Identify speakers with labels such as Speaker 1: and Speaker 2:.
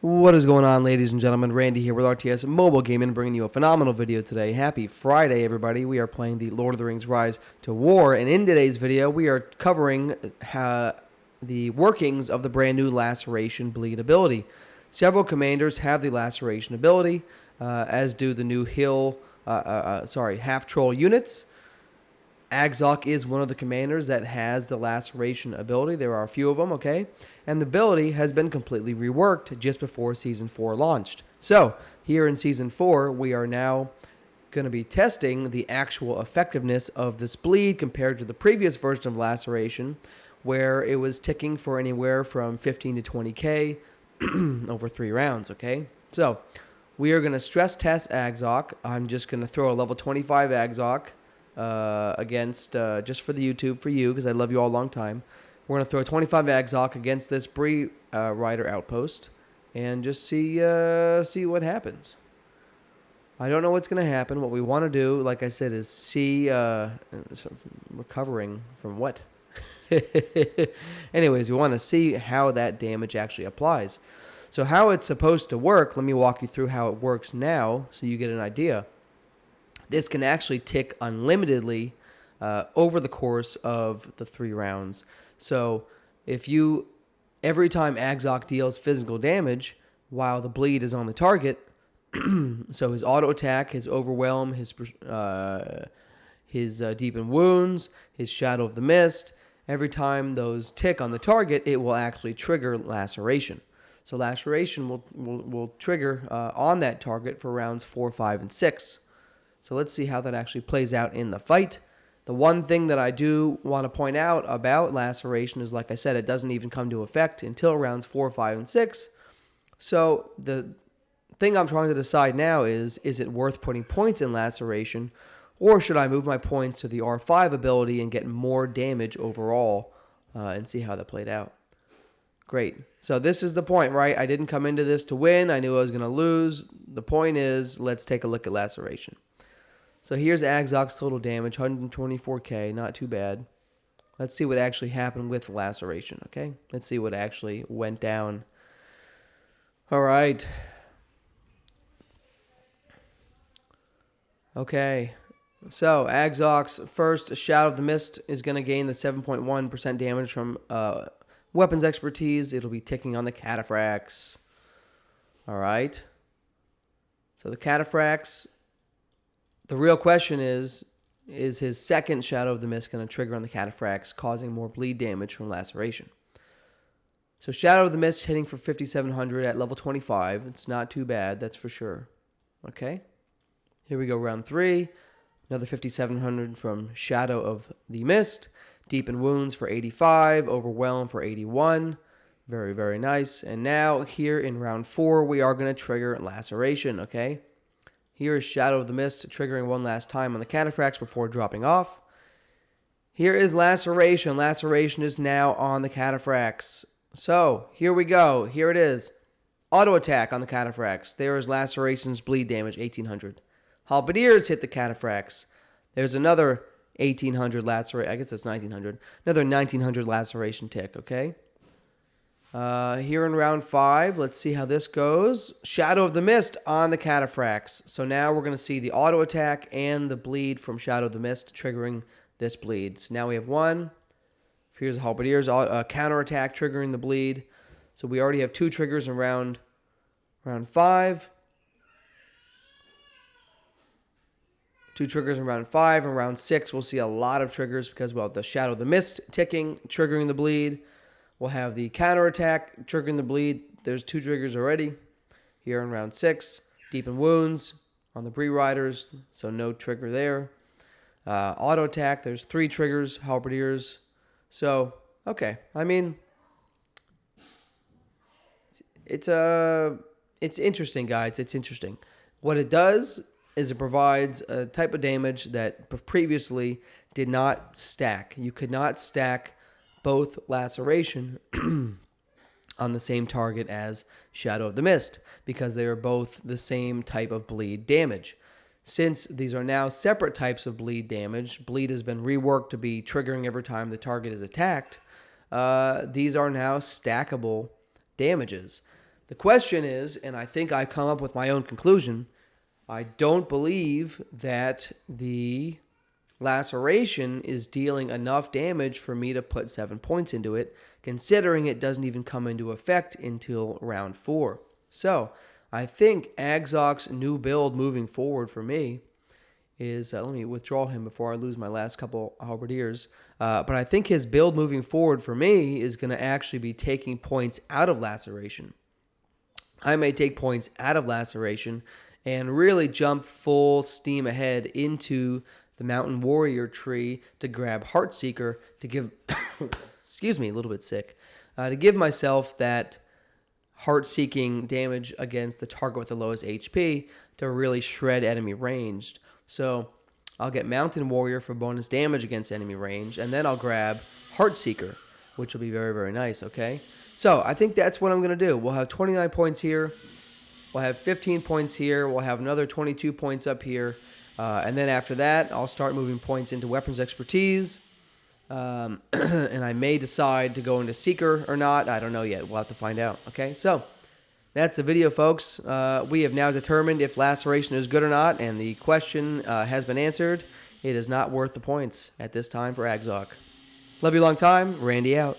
Speaker 1: What is going on, ladies and gentlemen? Randy here with RTS Mobile Gaming, bringing you a phenomenal video today. Happy Friday, everybody. We are playing the Lord of the Rings Rise to War, and in today's video, we are covering the workings of the brand new Laceration Bleed ability. Several commanders have the Laceration ability, as do the new half-troll units. Agzok is one of the commanders that has the Laceration ability. There are a few of them, okay? And the ability has been completely reworked just before Season 4 launched. So, here in Season 4, we are now going to be testing the actual effectiveness of this bleed compared to the previous version of Laceration, where it was ticking for anywhere from 15 to 20k over 3 rounds, okay? So, we are going to stress test Agzok. I'm just going to throw a level 25 Agzok against, just for the YouTube, for you, because I love you all a long time. We're going to throw a 25 Agzok against this Bree Rider outpost and just see what happens. I don't know what's going to happen. What we want to do, like I said, is see recovering from what? Anyways, we want to see how that damage actually applies. So how it's supposed to work, let me walk you through how it works now so you get an idea. This can actually tick unlimitedly over the course of the 3 rounds. So if every time Agzok deals physical damage while the bleed is on the target, so his auto attack, his overwhelm, his deepen wounds, his shadow of the mist, every time those tick on the target, it will actually trigger laceration. So laceration will trigger on that target for rounds 4, 5, and 6. So let's see how that actually plays out in the fight. The one thing that I do want to point out about Laceration is, like I said, it doesn't even come to effect until rounds 4, 5, and 6. So the thing I'm trying to decide now is it worth putting points in Laceration, or should I move my points to the R5 ability and get more damage overall and see how that played out? Great. So this is the point, right? I didn't come into this to win. I knew I was going to lose. The point is, let's take a look at Laceration. So here's Agzok's total damage, 124k, not too bad. Let's see what actually happened with Laceration, okay? Let's see what actually went down. All right. Okay. So Agzok's first Shadow of the Mist is going to gain the 7.1% damage from weapons expertise. It'll be ticking on the Cataphracts. All right. So the Cataphracts... The real question is his second Shadow of the Mist going to trigger on the Cataphracts, causing more bleed damage from Laceration? So Shadow of the Mist hitting for 5,700 at level 25. It's not too bad, that's for sure. Okay. Here we go, round 3. Another 5,700 from Shadow of the Mist. Deepen Wounds for 85. Overwhelm for 81. Very, very nice. And now here in round 4, we are going to trigger Laceration, okay? Here is Shadow of the Mist triggering one last time on the Cataphracts before dropping off. Here is Laceration. Laceration is now on the Cataphracts. So, here we go. Here it is. Auto attack on the Cataphracts. There is Laceration's bleed damage, 1,800. Halberdiers hit the Cataphracts. There's another 1,800 laceration. I guess that's 1,900. Another 1,900 laceration tick, okay? Here in round 5, let's see how this goes. Shadow of the Mist on the Cataphracts. So now we're going to see the auto attack and the bleed from Shadow of the Mist triggering this bleed. So now we have 1. Here's Halberdiers counter attack triggering the bleed. So we already have 2 triggers in round 5. 2 triggers in round 5. In round 6, we'll see a lot of triggers because, well, the Shadow of the Mist ticking, triggering the bleed. We'll have the counterattack triggering the bleed. There's 2 triggers already. Here in round 6, Deepen Wounds on the Bree Riders, so no trigger there. Auto attack, there's 3 triggers, Halberdiers. So, okay. I mean, it's interesting, guys. It's interesting. What it does is it provides a type of damage that previously did not stack. You could not stack both Laceration on the same target as Shadow of the Mist because they are both the same type of bleed damage. Since these are now separate types of bleed damage, bleed has been reworked to be triggering every time the target is attacked, these are now stackable damages. The question is, and I think I come up with my own conclusion, I don't believe that the Laceration is dealing enough damage for me to put 7 points into it, considering it doesn't even come into effect until round 4. So I think Agzok's new build moving forward for me is, let me withdraw him before I lose my last couple halberdiers, but I think his build moving forward for me is going to actually be taking points out of Laceration. I may take points out of Laceration and really jump full steam ahead into the Mountain Warrior tree to grab Heartseeker to give, excuse me, a little bit sick, to give myself that heart-seeking damage against the target with the lowest HP to really shred enemy ranged. So I'll get Mountain Warrior for bonus damage against enemy range, and then I'll grab Heartseeker, which will be very, very nice, okay? So I think that's what I'm going to do. We'll have 29 points here. We'll have 15 points here. We'll have another 22 points up here. And then after that, I'll start moving points into Weapons Expertise. And I may decide to go into Seeker or not. I don't know yet. We'll have to find out. Okay, so that's the video, folks. We have now determined if Laceration is good or not, and the question has been answered. It is not worth the points at this time for Agzok. Love you long time. Randy out.